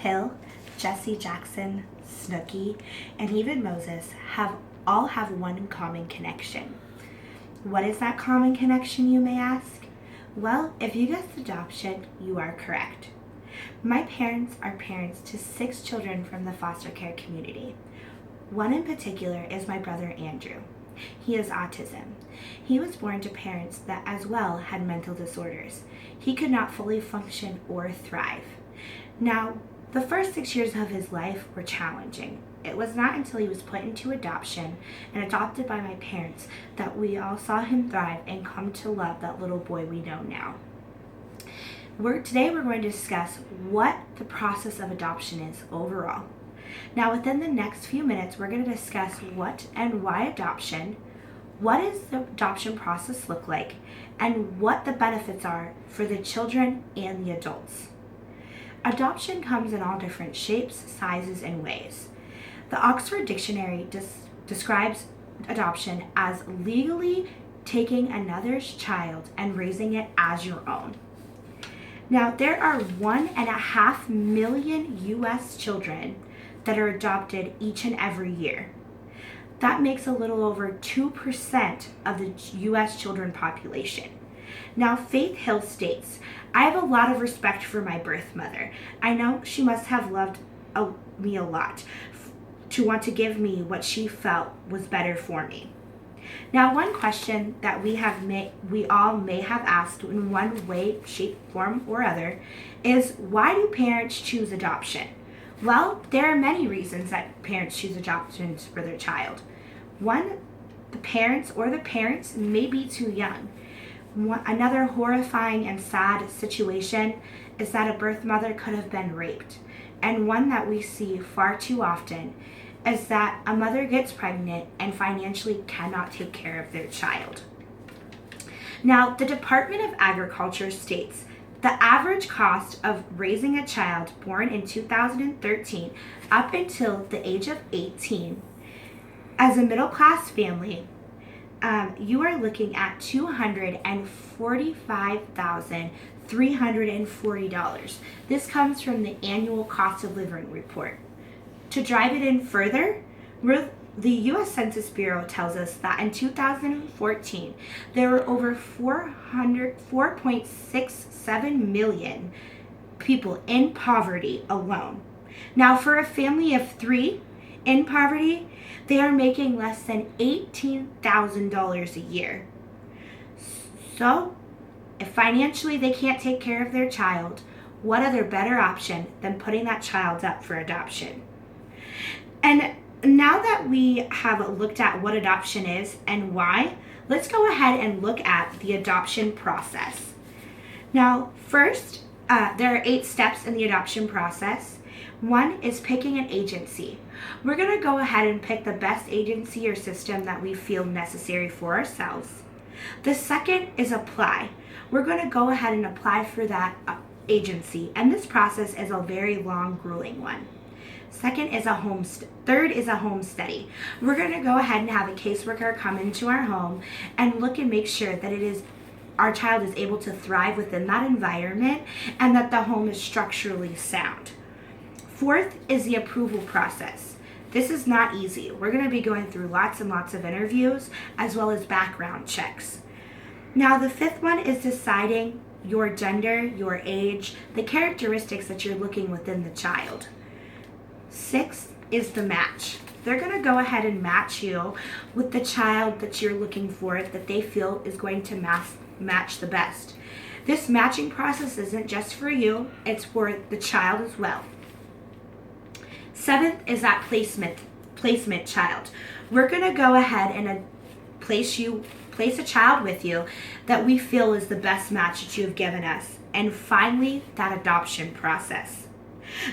Hill, Jesse Jackson, Snooki, and even Moses all have one common connection. What is that common connection, you may ask? Well, if you guessed adoption, you are correct. My parents are parents to 6 children from the foster care community. One in particular is my brother Andrew. He has autism. He was born to parents that as well had mental disorders. He could not fully function or thrive. Now, the first 6 years of his life were challenging. It was not until he was put into adoption and adopted by my parents that we all saw him thrive and come to love that little boy we know now. Today we're going to discuss what the process of adoption is overall. Now, within the next few minutes, we're going to discuss what and why adoption, what does the adoption process look like, and what the benefits are for the children and the adults. Adoption comes in all different shapes, sizes, and ways. The Oxford Dictionary describes adoption as legally taking another's child and raising it as your own. Now, there are 1.5 million U.S. children that are adopted each and every year. That makes a little over 2% of the U.S. children population. Now, Faith Hill states, I have a lot of respect for my birth mother. I know she must have loved me a lot to want to give me what she felt was better for me. Now, one question that we all may have asked in one way, shape, form, or other is, why do parents choose adoption? Well, there are many reasons that parents choose adoption for their child. One, the parents may be too young. Another horrifying and sad situation is that a birth mother could have been raped. And one that we see far too often is that a mother gets pregnant and financially cannot take care of their child. Now, the Department of Agriculture states the average cost of raising a child born in 2013 up until the age of 18 as a middle-class family, you are looking at $245,340. This comes from the annual cost of living report. To drive it in further, the U.S. Census Bureau tells us that in 2014, there were over 4.67 million people in poverty alone. Now, for a family of 3 in poverty, they are making less than $18,000 a year. So, if financially they can't take care of their child, what other better option than putting that child up for adoption? And now that we have looked at what adoption is and why, let's go ahead and look at the adoption process. Now, first, there are 8 steps in the adoption process. One is picking an agency. We're going to go ahead and pick the best agency or system that we feel necessary for ourselves. The second is apply. We're going to go ahead and apply for that agency, and this process is a very long, grueling one. Third is a home study. We're going to go ahead and have a caseworker come into our home and look and make sure that our child is able to thrive within that environment and that the home is structurally sound. Fourth is the approval process. This is not easy. We're going to be going through lots and lots of interviews as well as background checks. Now, the 5th one is deciding your gender, your age, the characteristics that you're looking within the child. 6th is the match. They're going to go ahead and match you with the child that you're looking for, that they feel is going to match the best. This matching process isn't just for you, it's for the child as well. 7th is that placement child. We're going to go ahead and place a child with you that we feel is the best match that you have given us. And finally, that adoption process.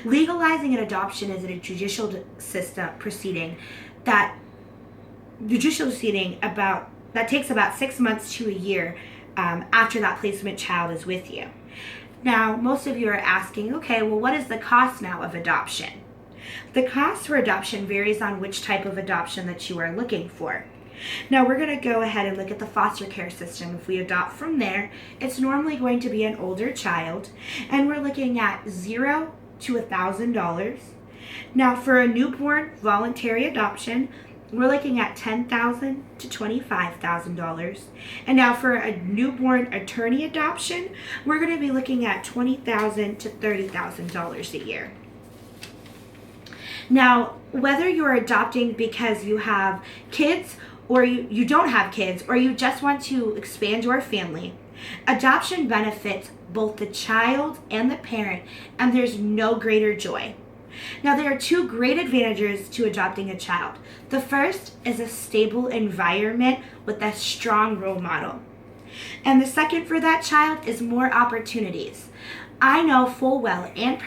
Legalizing an adoption is a judicial proceeding that takes about 6 months to a year after that placement child is with you. Now, most of you are asking, okay, well, what is the cost now of adoption? The cost for adoption varies on which type of adoption that you are looking for. Now, we're going to go ahead and look at the foster care system. If we adopt from there, it's normally going to be an older child, and we're looking at $0 to $1,000. Now, for a newborn voluntary adoption, we're looking at $10,000 to $25,000. And now for a newborn attorney adoption, we're going to be looking at $20,000 to $30,000 a year. Now, whether you're adopting because you have kids or you don't have kids, or you just want to expand your family, adoption benefits both the child and the parent, and there's no greater joy. Now, there are two great advantages to adopting a child. The first is a stable environment with a strong role model. And the second for that child is more opportunities. I know full well and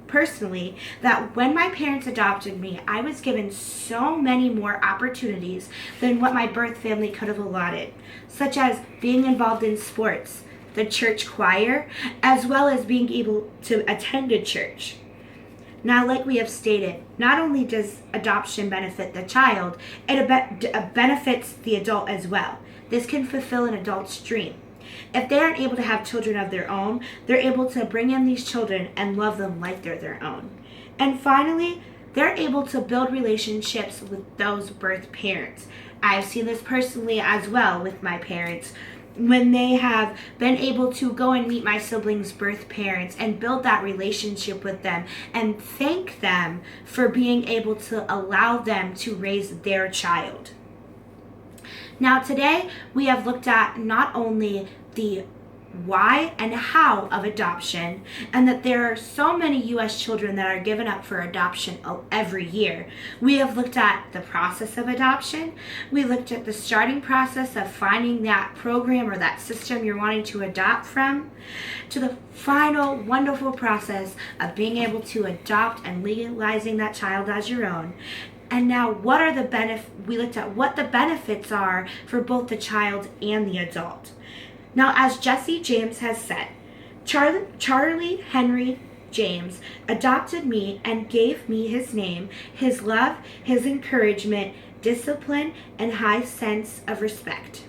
personally that when my parents adopted me, I was given so many more opportunities than what my birth family could have allotted, such as being involved in sports, the church choir, as well as being able to attend a church. Now, like we have stated, not only does adoption benefit the child, it benefits the adult as well. This can fulfill an adult's dream. If they aren't able to have children of their own, they're able to bring in these children and love them like they're their own. And finally, they're able to build relationships with those birth parents. I've seen this personally as well with my parents, when they have been able to go and meet my siblings' birth parents and build that relationship with them and thank them for being able to allow them to raise their child. Now, today we have looked at not only the why and how of adoption, and that there are so many U.S. children that are given up for adoption every year. We have looked at the process of adoption. We looked at the starting process of finding that program or that system you're wanting to adopt from, to the final wonderful process of being able to adopt and legalizing that child as your own. And now, we looked at what the benefits are for both the child and the adult. Now, as Jesse James has said, Charlie Henry James adopted me and gave me his name, his love, his encouragement, discipline, and high sense of respect.